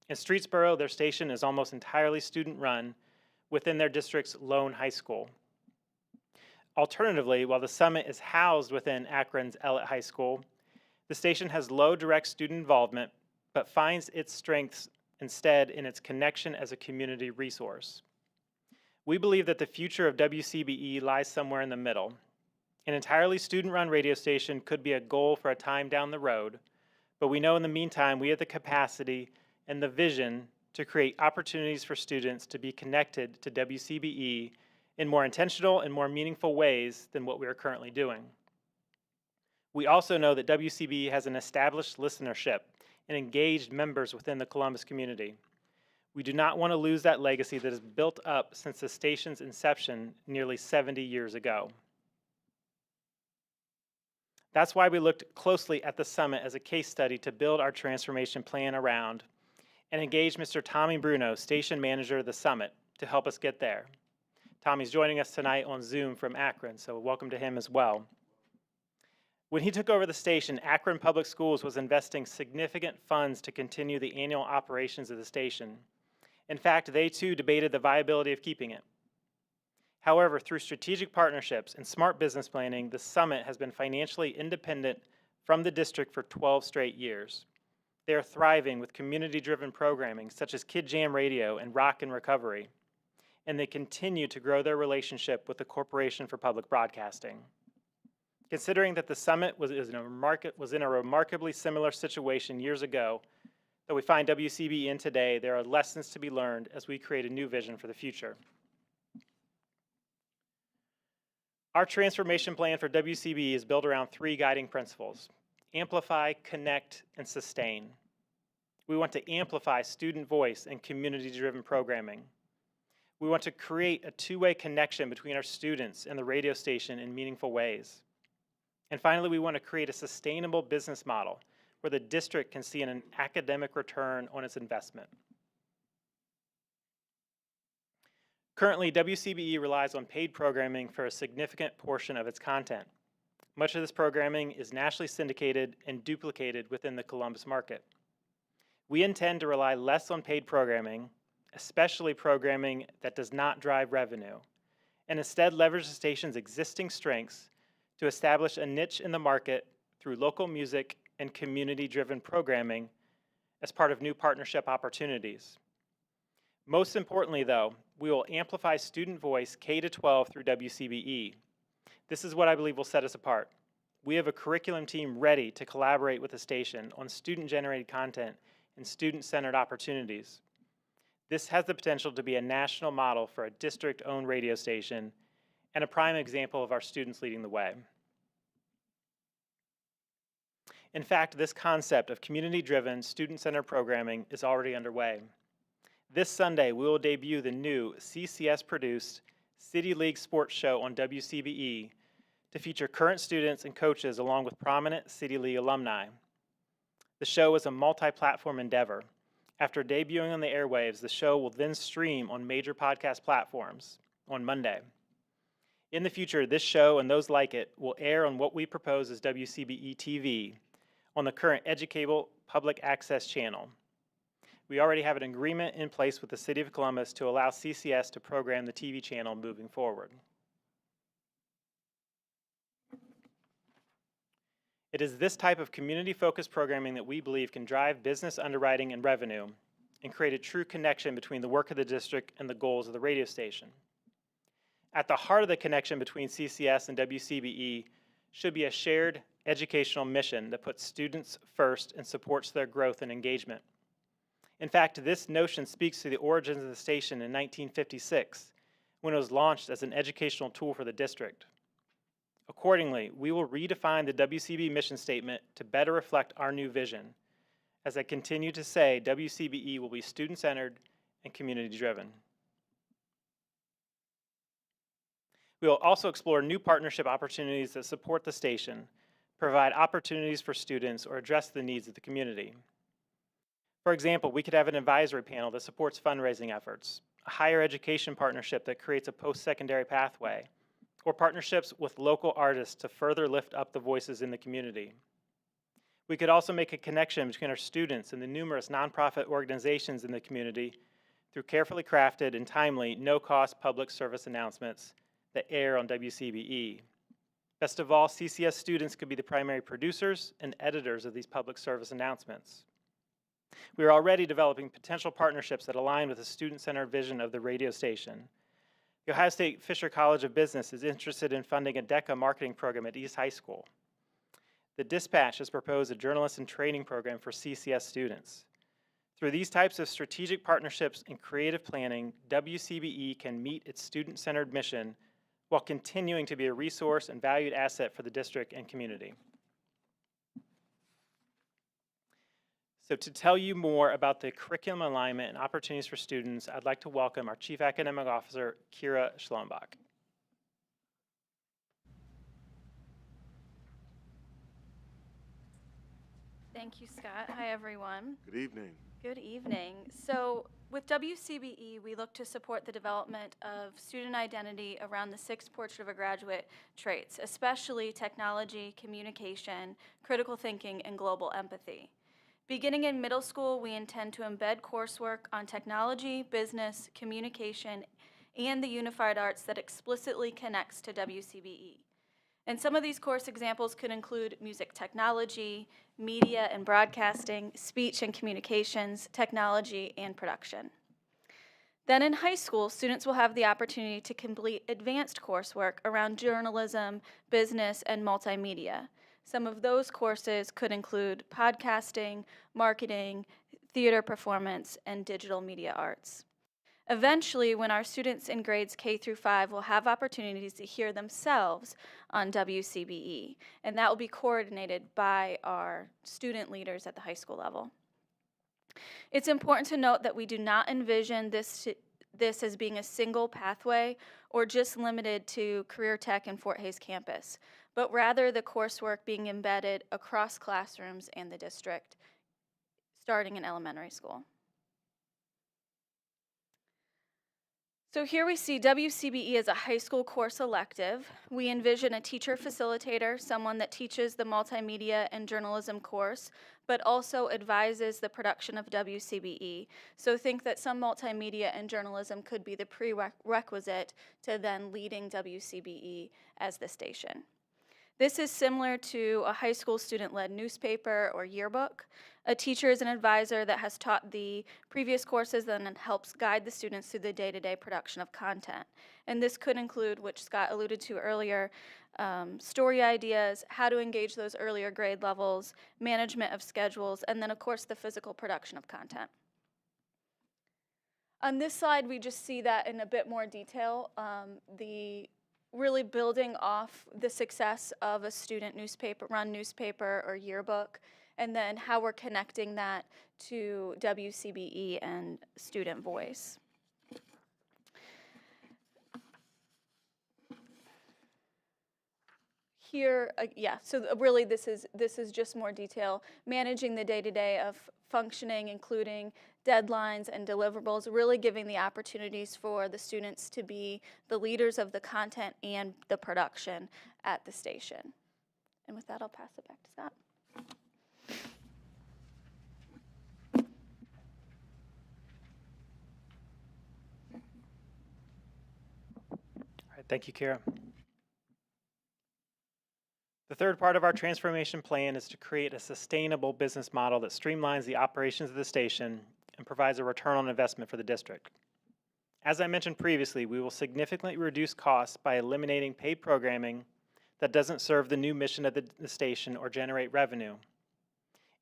S10: In Streetsboro, their station is almost entirely student-run within their district's lone high school. Alternatively, while the Summit is housed within Akron's Ellett High School, the station has low direct student involvement, but finds its strengths instead in its connection as a community resource. We believe that the future of WCBE lies somewhere in the middle. An entirely student-run radio station could be a goal for a time down the road, but we know in the meantime we have the capacity and the vision to create opportunities for students to be connected to WCBE in more intentional and more meaningful ways than what we are currently doing. We also know that WCBE has an established listenership and engaged members within the Columbus community. We do not want to lose that legacy that has built up since the station's inception nearly 70 years ago. That's why we looked closely at the Summit as a case study to build our transformation plan around and engaged Mr. Tommy Bruno, station manager of the Summit, to help us get there. Tommy's joining us tonight on Zoom from Akron, so welcome to him as well. When he took over the station, Akron Public Schools was investing significant funds to continue the annual operations of the station. In fact, they too debated the viability of keeping it. However, through strategic partnerships and smart business planning, the Summit has been financially independent from the district for 12 straight years. They are thriving with community-driven programming such as Kid Jam Radio and Rock and Recovery, and they continue to grow their relationship with the Corporation for Public Broadcasting. Considering that the Summit was in a remarkably similar situation years ago that we find WCB in today, there are lessons to be learned as we create a new vision for the future. Our transformation plan for WCB is built around three guiding principles: amplify, connect, and sustain. We want to amplify student voice and community-driven programming. We want to create a two-way connection between our students and the radio station in meaningful ways. And finally, we want to create a sustainable business model where the district can see an academic return on its investment. Currently, WCBE relies on paid programming for a significant portion of its content. Much of this programming is nationally syndicated and duplicated within the Columbus market. We intend to rely less on paid programming, especially programming that does not drive revenue, and instead leverage the station's existing strengths to establish a niche in the market through local music and community-driven programming as part of new partnership opportunities. Most importantly, though, we will amplify student voice K-12 through WCBE. This is what I believe will set us apart. We have a curriculum team ready to collaborate with the station on student-generated content and student-centered opportunities. This has the potential to be a national model for a district-owned radio station and a prime example of our students leading the way. In fact, this concept of community-driven, student-centered programming is already underway. This Sunday, we will debut the new CCS-produced City League Sports Show on WCBE to feature current students and coaches along with prominent City League alumni. The show is a multi-platform endeavor. After debuting on the airwaves, the show will then stream on major podcast platforms on Monday. In the future, this show and those like it will air on what we propose as WCBE TV on the current educable public access channel. We already have an agreement in place with the City of Columbus to allow CCS to program the TV channel moving forward. It is this type of community-focused programming that we believe can drive business underwriting and revenue and create a true connection between the work of the district and the goals of the radio station. At the heart of the connection between CCS and WCBE should be a shared educational mission that puts students first and supports their growth and engagement. In fact, this notion speaks to the origins of the station in 1956, when it was launched as an educational tool for the district. Accordingly, we will redefine the WCBE mission statement to better reflect our new vision. As I continue to say, WCBE will be student-centered and community-driven. We will also explore new partnership opportunities that support the station, provide opportunities for students, or address the needs of the community. For example, we could have an advisory panel that supports fundraising efforts, a higher education partnership that creates a post-secondary pathway, or partnerships with local artists to further lift up the voices in the community. We could also make a connection between our students and the numerous nonprofit organizations in the community through carefully crafted and timely, no-cost public service announcements that air on WCBE. Best of all, CCS students could be the primary producers and editors of these public service announcements. We are already developing potential partnerships that align with the student-centered vision of the radio station. The Ohio State Fisher College of Business is interested in funding a DECA marketing program at East High School. The Dispatch has proposed a journalist and training program for CCS students. Through these types of strategic partnerships and creative planning, WCBE can meet its student-centered mission while continuing to be a resource and valued asset for the district and community. So to tell you more about the curriculum alignment and opportunities for students, I'd like to welcome our Chief Academic Officer, Kira Schlombach.
S11: Thank you, Scott. Hi, everyone.
S1: Good evening.
S11: Good evening. So with WCBE, we look to support the development of student identity around the 6 Portrait of a Graduate traits, especially technology, communication, critical thinking, and global empathy. Beginning in middle school, we intend to embed coursework on technology, business, communication, and the unified arts that explicitly connects to WCBE. And some of these course examples could include music technology, media and broadcasting, speech and communications, technology, and production. Then in high school, students will have the opportunity to complete advanced coursework around journalism, business, and multimedia. Some of those courses could include podcasting, marketing, theater performance, and digital media arts. Eventually, when our students in grades K through 5 will have opportunities to hear themselves on WCBE, and that will be coordinated by our student leaders at the high school level. It's important to note that we do not envision this as being a single pathway or just limited to Career Tech and Fort Hays campus, but rather the coursework being embedded across classrooms and the district, starting in elementary school. So here we see WCBE as a high school course elective. We envision a teacher facilitator, someone that teaches the multimedia and journalism course, but also advises the production of WCBE. So think that some multimedia and journalism could be the prerequisite to then leading WCBE as the station. This is similar to a high school student-led newspaper or yearbook. A teacher is an advisor that has taught the previous courses and then helps guide the students through the day-to-day production of content. And this could include, which Scott alluded to earlier, story ideas, how to engage those earlier grade levels, management of schedules, and then of course the physical production of content. On this slide, we just see that in a bit more detail. Really building off the success of a student run newspaper or yearbook, and then how we're connecting that to WCBE and student voice. Here, so really this is just more detail, managing the day-to-day of functioning, including deadlines and deliverables, really giving the opportunities for the students to be the leaders of the content and the production at the station. And with that, I'll pass it back to Scott.
S10: Thank you, Kara. The third part of our transformation plan is to create a sustainable business model that streamlines the operations of the station and provides a return on investment for the district. As I mentioned previously, we will significantly reduce costs by eliminating paid programming that doesn't serve the new mission of the station or generate revenue.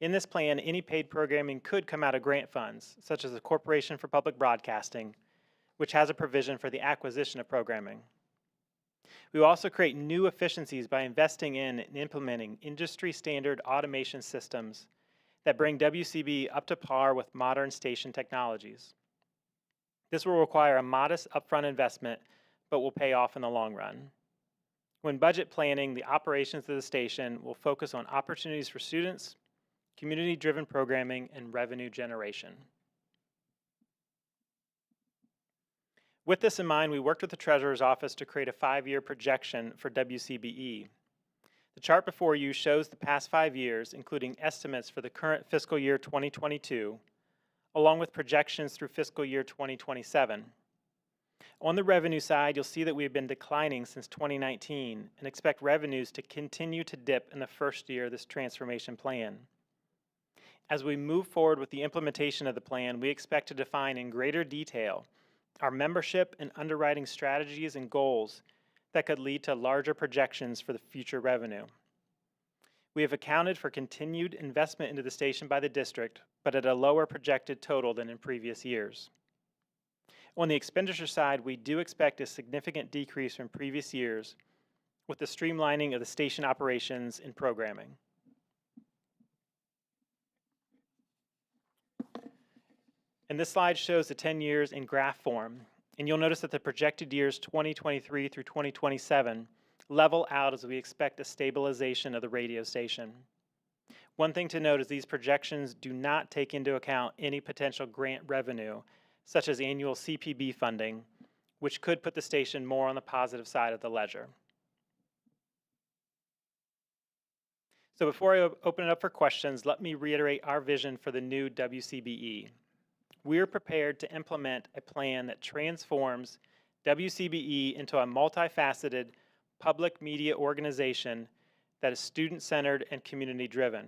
S10: In this plan, any paid programming could come out of grant funds, such as the Corporation for Public Broadcasting, which has a provision for the acquisition of programming. We will also create new efficiencies by investing in and implementing industry-standard automation systems that bring WCB up to par with modern station technologies. This will require a modest upfront investment, but will pay off in the long run. When budget planning, the operations of the station will focus on opportunities for students, community-driven programming, and revenue generation. With this in mind, we worked with the Treasurer's Office to create a 5-year projection for WCBE. The chart before you shows the past 5 years, including estimates for the current fiscal year 2022, along with projections through fiscal year 2027. On the revenue side, you'll see that we have been declining since 2019 and expect revenues to continue to dip in the first year of this transformation plan. As we move forward with the implementation of the plan, we expect to define in greater detail our membership and underwriting strategies and goals that could lead to larger projections for the future revenue. We have accounted for continued investment into the station by the district, but at a lower projected total than in previous years. On the expenditure side, we do expect a significant decrease from previous years with the streamlining of the station operations and programming. And this slide shows the 10 years in graph form, and you'll notice that the projected years 2023 through 2027 level out as we expect a stabilization of the radio station. One thing to note is these projections do not take into account any potential grant revenue, such as annual CPB funding, which could put the station more on the positive side of the ledger. So before I open it up for questions, let me reiterate our vision for the new WCBE. We're prepared to implement a plan that transforms WCBE into a multifaceted public media organization that is student-centered and community-driven.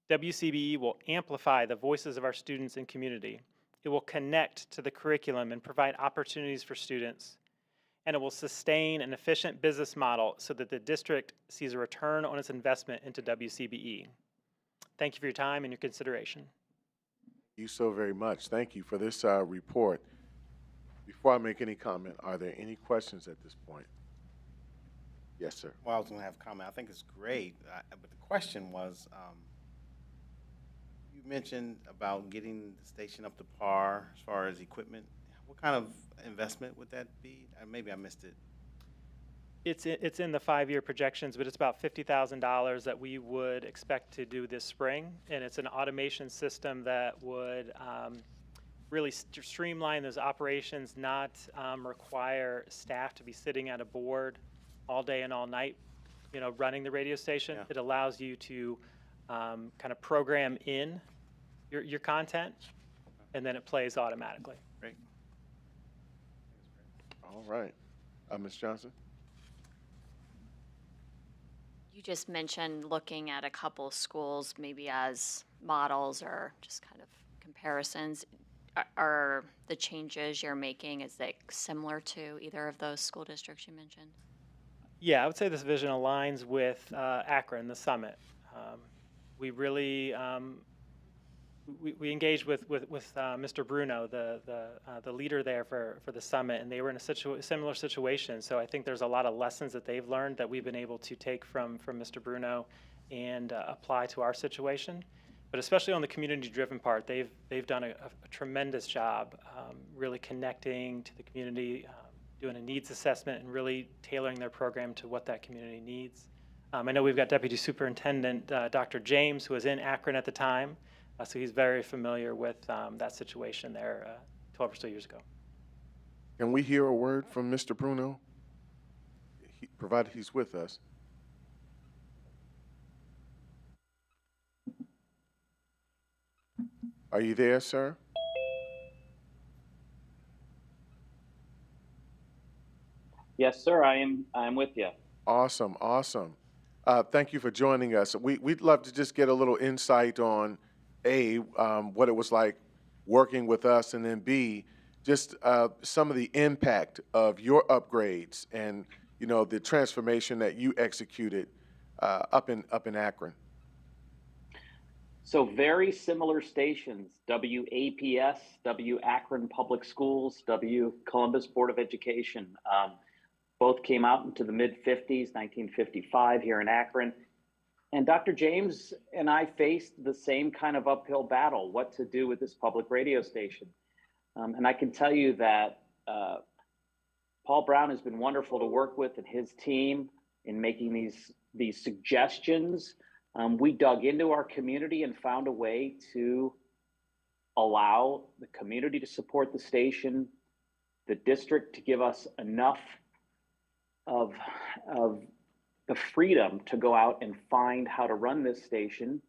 S10: WCBE will amplify the voices of our students and community. It will connect to the curriculum and provide opportunities for students. And it will sustain an efficient business model so that the district sees a return on its investment into WCBE. Thank you for your time and your consideration.
S1: Thank you so very much. Thank you for this report. Before I make any comment, are there any questions at this point? Yes, sir.
S9: Well, I was going to have a comment. I think it's great, but the question was, you mentioned about getting the station up to par as far as equipment. What kind of investment would that be? Maybe I missed it.
S10: It's in the 5-year projections, but it's about $50,000 that we would expect to do this spring, and it's an automation system that would really streamline those operations, not require staff to be sitting at a board all day and all night, running the radio station.
S9: Yeah.
S10: It allows you to kind of program in your content, and then it plays automatically.
S9: Great.
S1: All right. Ms. Johnson?
S4: You just mentioned looking at a couple schools maybe as models or just kind of comparisons. Are the changes you're making, is it similar to either of those school districts you mentioned?
S10: Yeah, I would say this vision aligns with Akron, the summit. We really we engaged with Mr. Bruno, the leader there for the summit, and they were in a similar situation. So I think there's a lot of lessons that they've learned that we've been able to take from Mr. Bruno and apply to our situation. But especially on the community-driven part, they've done a tremendous job really connecting to the community, doing a needs assessment, and really tailoring their program to what that community needs. I know we've got Deputy Superintendent Dr. James, who was in Akron at the time, so he's very familiar with that situation there 12 or so years ago.
S1: Can we hear a word from Mr. Bruno, provided he's with us? Are you there, sir?
S12: Yes, sir. I'm with you.
S1: Awesome, awesome. Thank you for joining us. We'd love to just get a little insight on what it was like working with us, and then B, just some of the impact of your upgrades and the transformation that you executed up in Akron.
S12: So very similar stations, WAPS, W Akron Public Schools, W Columbus Board of Education. Both came out into the mid-50s, 1955 here in Akron. And Dr. James and I faced the same kind of uphill battle, what to do with this public radio station. And I can tell you that Paul Brown has been wonderful to work with and his team in making these suggestions. We dug into our community and found a way to allow the community to support the station, the district to give us enough of the freedom to go out and find how to run this station.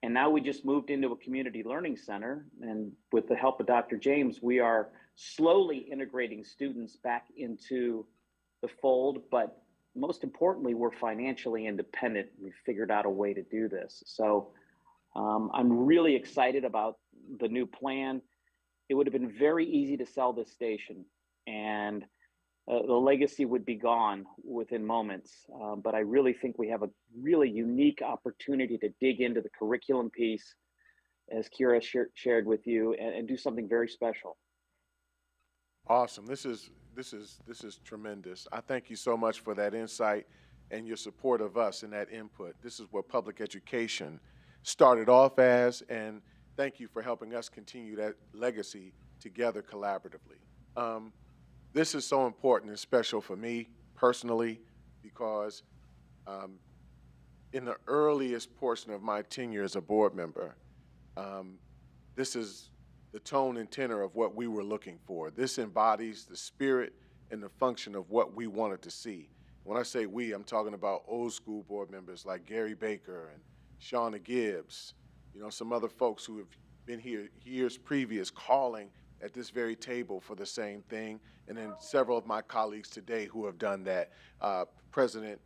S12: And now we just moved into a community learning center. And with the help of Dr. James, we are slowly integrating students back into the fold. But most importantly, we're financially independent. We've figured out a way to do this. So I'm really excited about the new plan. It would have been very easy to sell this station, and the legacy would be gone within moments. But I really think we have a really unique opportunity to dig into the curriculum piece, as Kira shared with you, and do something very special.
S1: Awesome. This is tremendous. I thank you so much for that insight and your support of us and that input. This is what public education started off as, and thank you for helping us continue that legacy together collaboratively. This is so important and special for me personally because in the earliest portion of my tenure as a board member, this is the tone and tenor of what we were looking for. This embodies the spirit and the function of what we wanted to see. When I say we, I'm talking about old school board members like Gary Baker and Shauna Gibbs, some other folks who have been here years previous calling at this very table for the same thing, and then several of my colleagues today who have done that. President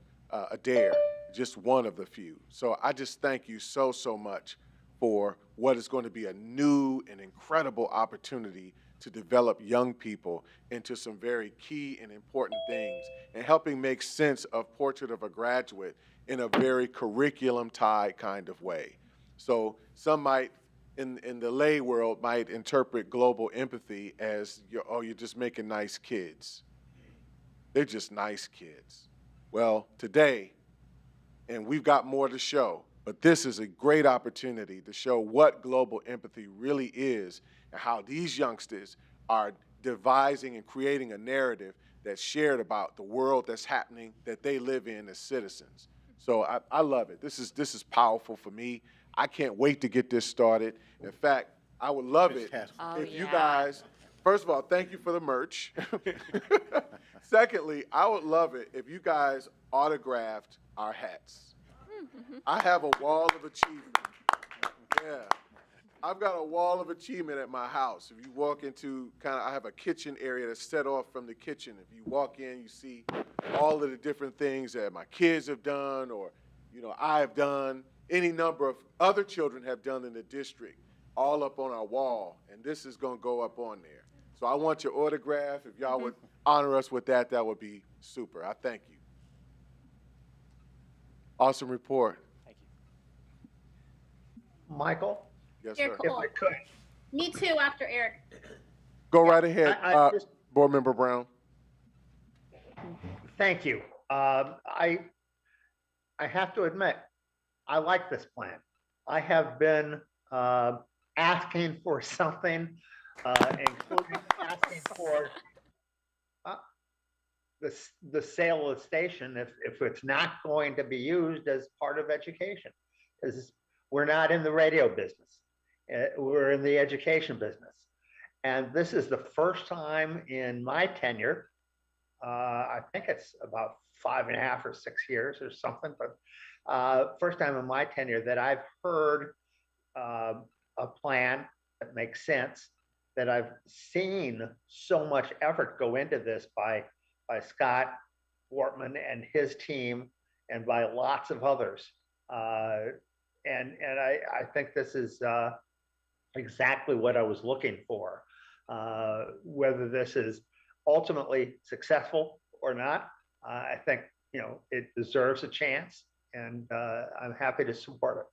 S1: Adair, just one of the few. So I just thank you so, so much for what is going to be a new and incredible opportunity to develop young people into some very key and important things, and helping make sense of Portrait of a Graduate in a very curriculum-tied kind of way. So some might, in the lay world, might interpret global empathy as, you're just making nice kids. They're just nice kids. Well, today, and we've got more to show, but this is a great opportunity to show what global empathy really is and how these youngsters are devising and creating a narrative that's shared about the world that's happening, that they live in as citizens. So I love it. This is powerful for me. I can't wait to get this started. In fact, I would love it if you guys, first of all, thank you for the merch. Secondly, I would love it if you guys autographed our hats. I have a wall of achievement. Yeah. I've got a wall of achievement at my house. If you walk into I have a kitchen area that's set off from the kitchen. If you walk in, you see all of the different things that my kids have done, or, I have done, any number of other children have done in the district, all up on our wall. And this is going to go up on there. So I want your autograph. If y'all would honor us with that, that would be super. I thank you. Awesome report.
S10: Thank you.
S3: Michael,
S1: Yes,
S8: Chair
S1: sir.
S3: if
S8: Cole.
S3: I could.
S8: Me too, after Eric.
S1: Go right ahead,
S3: I just-
S1: Board Member Brown.
S3: Thank you. I have to admit, I like this plan. I have been asking for something, including asking for the sale of the station if it's not going to be used as part of education, because we're not in the radio business. We're in the education business. And this is the first time in my tenure, I think it's about 5.5 or 6 years or something, but first time in my tenure that I've heard a plan that makes sense, that I've seen so much effort go into this by by Scott Wortman and his team and by lots of others. And I think this is exactly what I was looking for. Whether this is ultimately successful or not, I think, you know, it deserves a chance, and I'm happy to support it.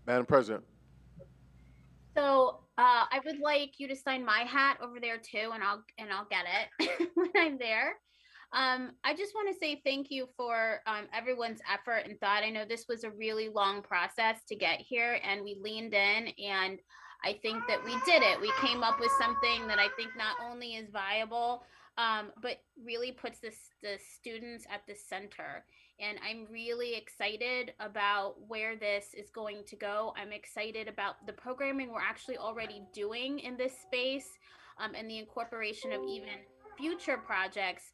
S1: Madam President.
S8: So I would like you to sign my hat over there too, and I'll get it when I'm there. I just want to say thank you for everyone's effort and thought. I know this was a really long process to get here, and we leaned in, and I think that we did it. We came up with something that I think not only is viable, but really puts the students at the center. And I'm really excited about where this is going to go. I'm excited about the programming we're actually already doing in this space, and the incorporation of even future projects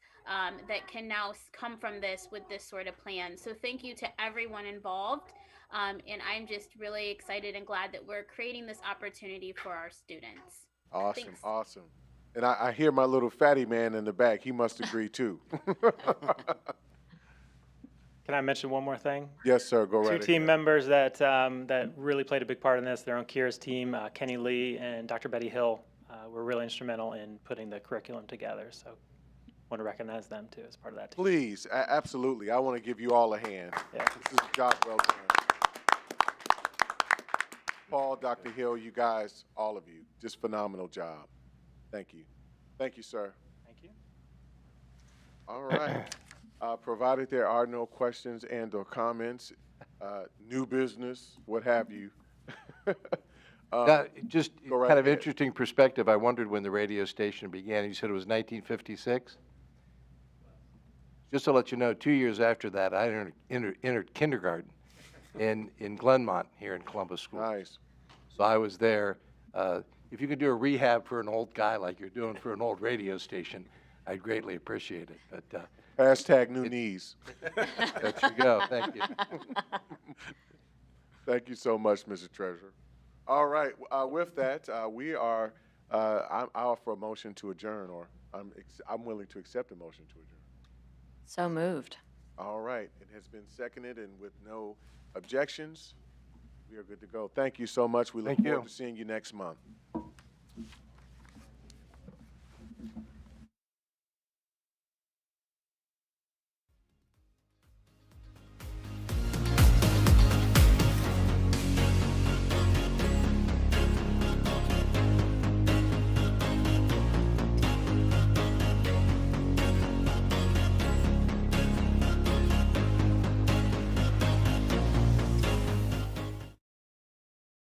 S8: that can now come from this with this sort of plan. So thank you to everyone involved. And I'm just really excited and glad that we're creating this opportunity for our students.
S1: Awesome,
S8: Thanks.
S1: awesome. And I hear my little fatty man in the back. He must agree too.
S10: Can I mention one more thing?
S1: Yes, sir. Go right
S10: Two
S1: ahead.
S10: team members that really played a big part in this. They're on Kira's team, Kenny Lee and Dr. Betty Hill, were really instrumental in putting the curriculum together. So want to recognize them too as part of that team.
S1: Please, absolutely. I want to give you all a hand.
S10: Yeah.
S1: This is a job well done. Paul, Dr. Hill, you guys, all of you, just phenomenal job. Thank you. Thank you, sir.
S10: Thank you.
S1: All right. Provided there are no questions and or comments, new business, what have you.
S2: Just
S1: Go right
S2: kind of
S1: ahead.
S2: interesting perspective. I wondered when the radio station began. You said it was 1956? Just to let you know, 2 years after that, I entered kindergarten in Glenmont here in Columbus School.
S1: Nice.
S2: So I was there. If you could do a rehab for an old guy like you're doing for an old radio station, I'd greatly appreciate it. But
S1: Hashtag new knees.
S2: there you go. Thank you.
S1: Thank you so much, Mr. Treasurer. All right, with that, we are, I offer a motion to adjourn, or I'm willing to accept a motion to adjourn.
S4: So moved.
S1: All right, it has been seconded, and with no objections, we are good to go. Thank you so much. We look
S2: Thank
S1: forward
S2: you.
S1: to seeing you next month.